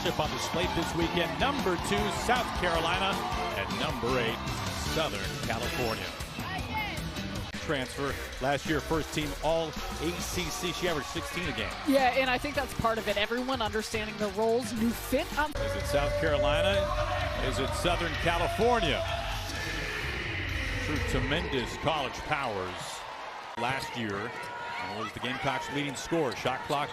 matchup on the slate this weekend. Number 2, South Carolina, and number 8, Southern California. Transfer last year, first team all ACC. She averaged 16 a game. Yeah, and I think that's part of it. Everyone understanding the roles, new fit. Is it South Carolina? Is it Southern California? True tremendous college powers last year. And was the Gamecocks' leading scorer. Shot clock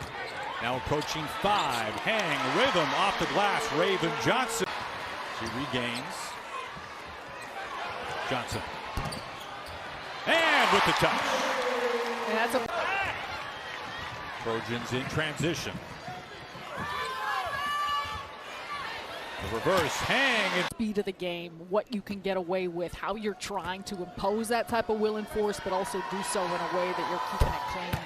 now approaching 5. Hang, rhythm off the glass. Raven Johnson. She regains. Johnson. And with the touch. And that's a Trojans in transition. The reverse hang. And speed of the game, what you can get away with, how you're trying to impose that type of will and force, but also do so in a way that you're keeping it clean.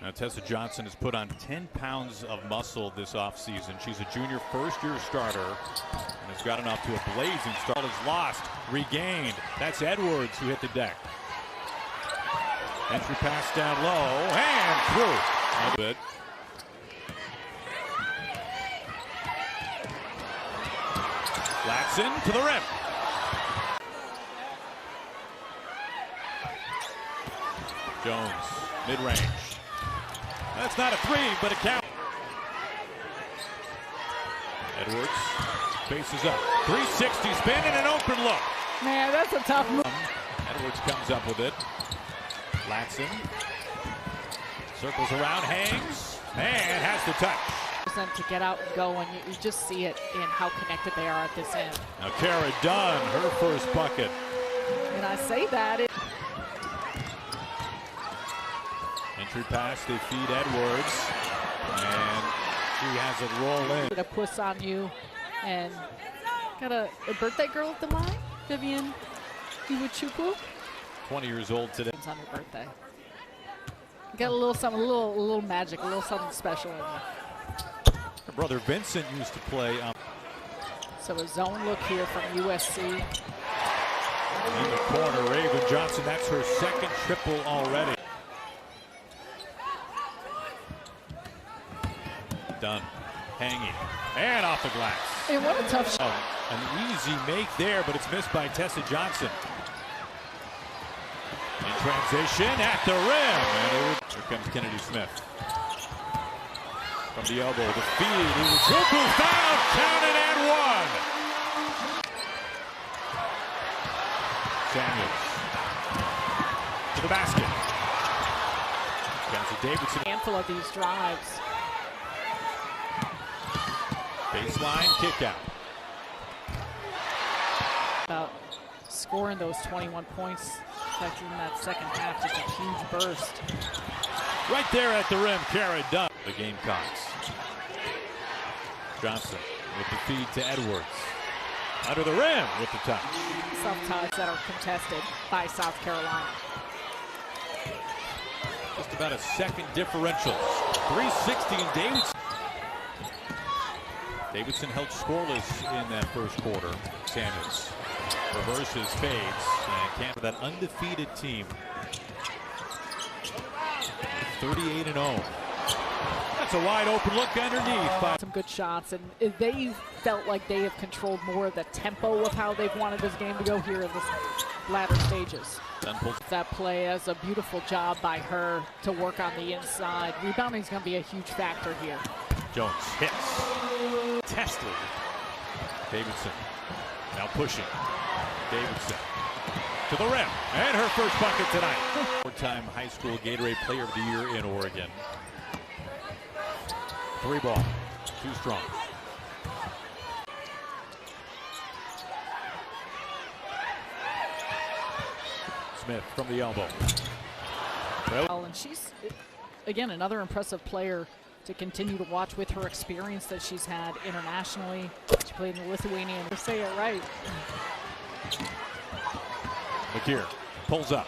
Now, Tessa Johnson has put on 10 pounds of muscle this offseason. She's a junior first-year starter and has gotten off to a blazing start. Is lost, regained. That's Edwards who hit the deck. Entry pass down low and through. A bit. Latson to the rim. Jones, mid-range. That's not a 3, but a count. Edwards faces up. 360 spin and an open look. Man, that's a tough move. Edwards comes up with it. Latson circles around, hangs, and has the touch. Them to get out and go, and you just see it in how connected they are at this end. Now Kara Dunn, her first bucket. And I say that. Entry pass, they feed Edwards, and she has it roll in. Get a push on you, and got a birthday girl at the line, Vivian Iwuchukwu. 20 years old today. It's on her birthday. Got a little something, a little magic, a little something special in you. Her brother Vincent used to play. So a zone look here from USC. In the corner, Raven Johnson, that's her second triple already. Done, hanging, and off the glass. And what a tough shot. Oh, an easy make there, but it's missed by Tessa Johnson. In transition at the rim. And here comes Kennedy Smith. From the elbow, the feed. Iwuchukwu found, counted and one. Samuels to the basket. Johnson Davidson. A handful of these drives. Baseline kick out. About scoring those 21 points, especially in that second half, just a huge burst. Right there at the rim, Kara Dunn. The Gamecocks. Johnson with the feed to Edwards. Under the rim with the touch. Self-touch that are contested by South Carolina. Just about a second differential. 360 and Davidson. Davidson held scoreless in that first quarter. Samuels reverses, fades, and can't. That undefeated team. 38-0. That's a wide open look underneath. Some good shots, and they felt like they have controlled more of the tempo of how they've wanted this game to go here in the latter stages. That play as a beautiful job by her to work on the inside. Rebounding is going to be a huge factor here. Jones hits. Tested. Davidson now pushing. Davidson to the rim, and her first bucket tonight. Four-time high school Gatorade Player of the Year in Oregon. 3 ball, too strong. Smith from the elbow. Well, and she's, again, another impressive player to continue to watch with her experience that she's had internationally. She played in the Lithuanian. To say it right. McKeer pulls up.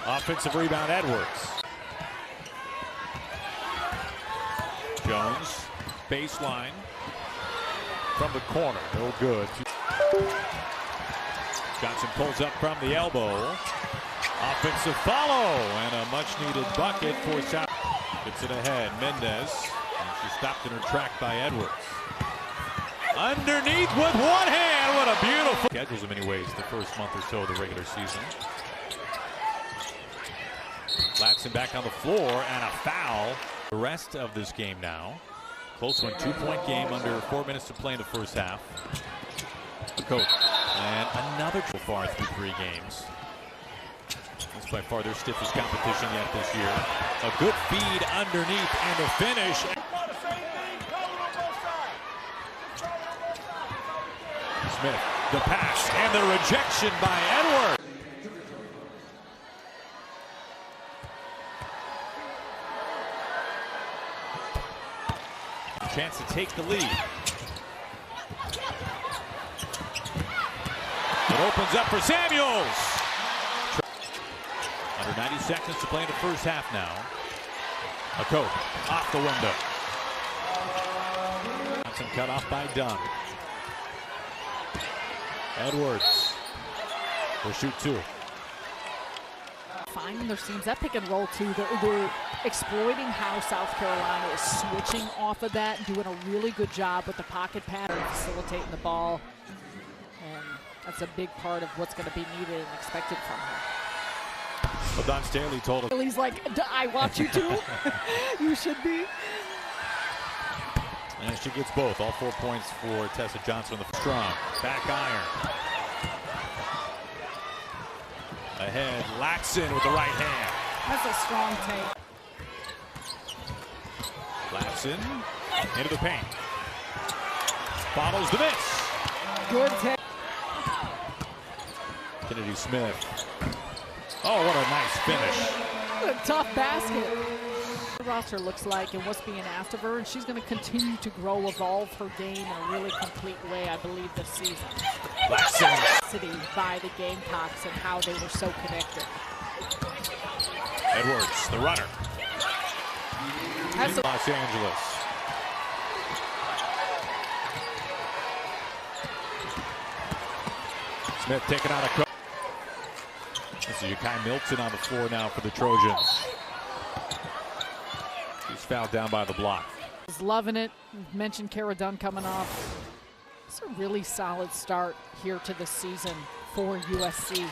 Offensive rebound, Edwards. Jones, baseline from the corner, no good. Johnson pulls up from the elbow. Offensive follow and a much-needed bucket for South. Gets it ahead, Mendez. She's stopped in her track by Edwards. Underneath with one hand. What a beautiful schedules in many ways the first month or so of the regular season. Latson back on the floor and a foul. The rest of this game now. Close one, 2-point game under 4 minutes to play in the first half. Coach. And another so far through 3 games. That's by far their stiffest competition yet this year. A good feed underneath and a finish. Smith, the pass and the rejection by Edwards. Chance to take the lead. It opens up for Samuels. Under 90 seconds to play in the first half now. A coat off the window. Johnson cut off by Dunn. Edwards will shoot 2. Finding their seams, that pick and roll too. They're exploiting how South Carolina is switching off of that, doing a really good job with the pocket pattern, facilitating the ball. And that's a big part of what's going to be needed and expected from her. Well, Don Staley told him. He's like, I want you to. You should be. And she gets both. All 4 points for Tessa Johnson on the strong. Back iron. Ahead, Latson with the right hand. That's a strong take. Latson into the paint. Follows the miss. Good take. Kennedy Smith. Oh, what a nice finish. What a tough basket. The roster looks like and what's being asked of her, and she's going to continue to grow, evolve her game in a really complete way, I believe, this season. Latson. By the Gamecocks and how they were so connected. Edwards, the runner. That's Los Angeles. Smith taking out a coach. This is Yakai Milton on the floor now for the Trojans. He's fouled down by the block. He's loving it. We've mentioned Kara Dunn coming off. It's a really solid start here to the season for USC.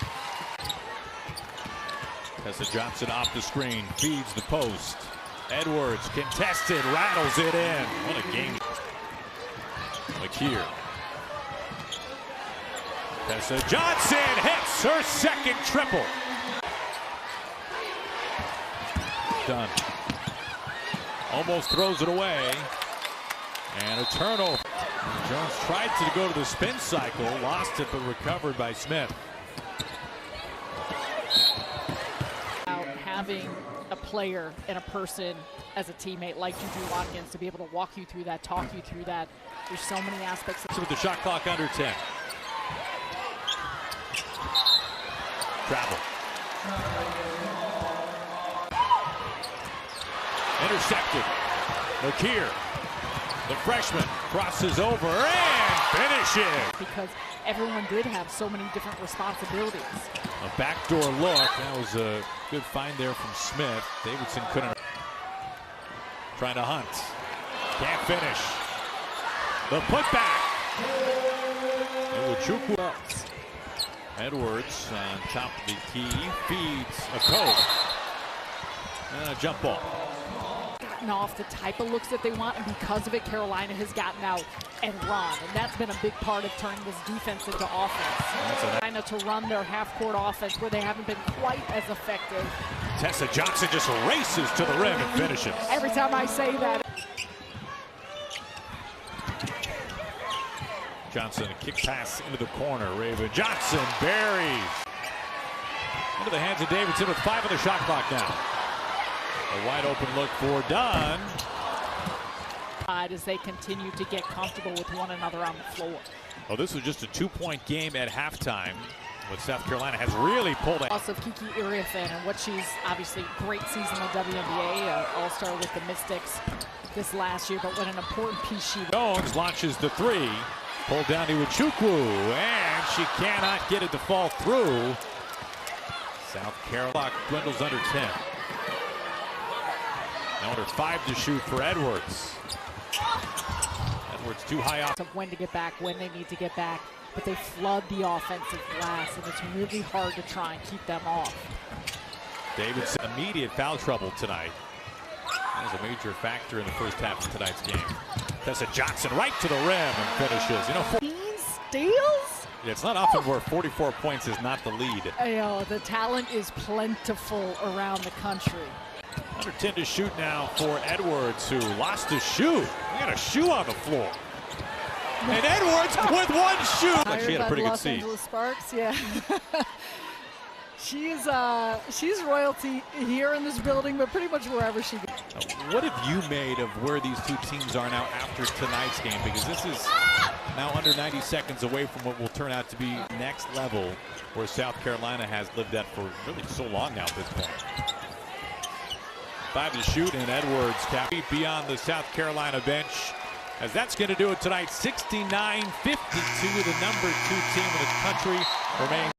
Tessa Johnson off the screen, feeds the post. Edwards contested, rattles it in. What a game. McKeer. Tessa Johnson hits her second triple. Done. Almost throws it away. And a turnover. Jones tried to go to the spin cycle, lost it, but recovered by Smith. Having a player and a person as a teammate like Juju Watkins to be able to walk you through that, talk you through that. There's so many aspects. With the shot clock under 10. Travel. Intercepted. McKeer, the freshman, crosses over and finishes. Because everyone did have so many different responsibilities. A backdoor look. That was a good find there from Smith. Davidson couldn't. Trying to hunt. Can't finish. The putback. Chukwu. Edwards on top of the key. Feeds a coat. And a jump ball. Gotten off the type of looks that they want, and because of it, Carolina has gotten out and run. And that's been a big part of turning this defense into offense. Carolina to run their half-court offense where they haven't been quite as effective. Tessa Johnson just races to the rim and finishes. Every time I say that. Johnson, a kick pass into the corner. Raven Johnson buries. Into the hands of Davidson with 5 on the shot clock now. A wide open look for Dunn. As they continue to get comfortable with one another on the floor. Oh, this was just a 2-point game at halftime. What South Carolina has really pulled out. Also Kiki Iriafen and what she's obviously great season in the WNBA, all-star with the Mystics this last year, but what an important piece she was. Jones launches the 3. Pulled down to Chukwu, and she cannot get it to fall through. South Carolina dwindles under 10. Now under 5 to shoot for Edwards. Edwards too high off. Of when to get back, when they need to get back, but they flood the offensive glass, and it's really hard to try and keep them off. David's immediate foul trouble tonight. That was a major factor in the first half of tonight's game. Tessa Johnson right to the rim and finishes. You know, 14 steals? Yeah, it's not often where 44 points is not the lead. The talent is plentiful around the country. Under 10 to shoot now for Edwards, who lost his shoe. He got a shoe on the floor. And Edwards with one shoe. Like she had a pretty good seat. Los Angeles Sparks, yeah. She's royalty here in this building, but pretty much wherever she goes. What have you made of where these two teams are now after tonight's game? Because this is now under 90 seconds away from what will turn out to be next level, where South Carolina has lived at for really so long now at this point. 5 to shoot, and Edwards feet beyond the South Carolina bench. As that's going to do it tonight, 69-52, the number 2 team in the country remains.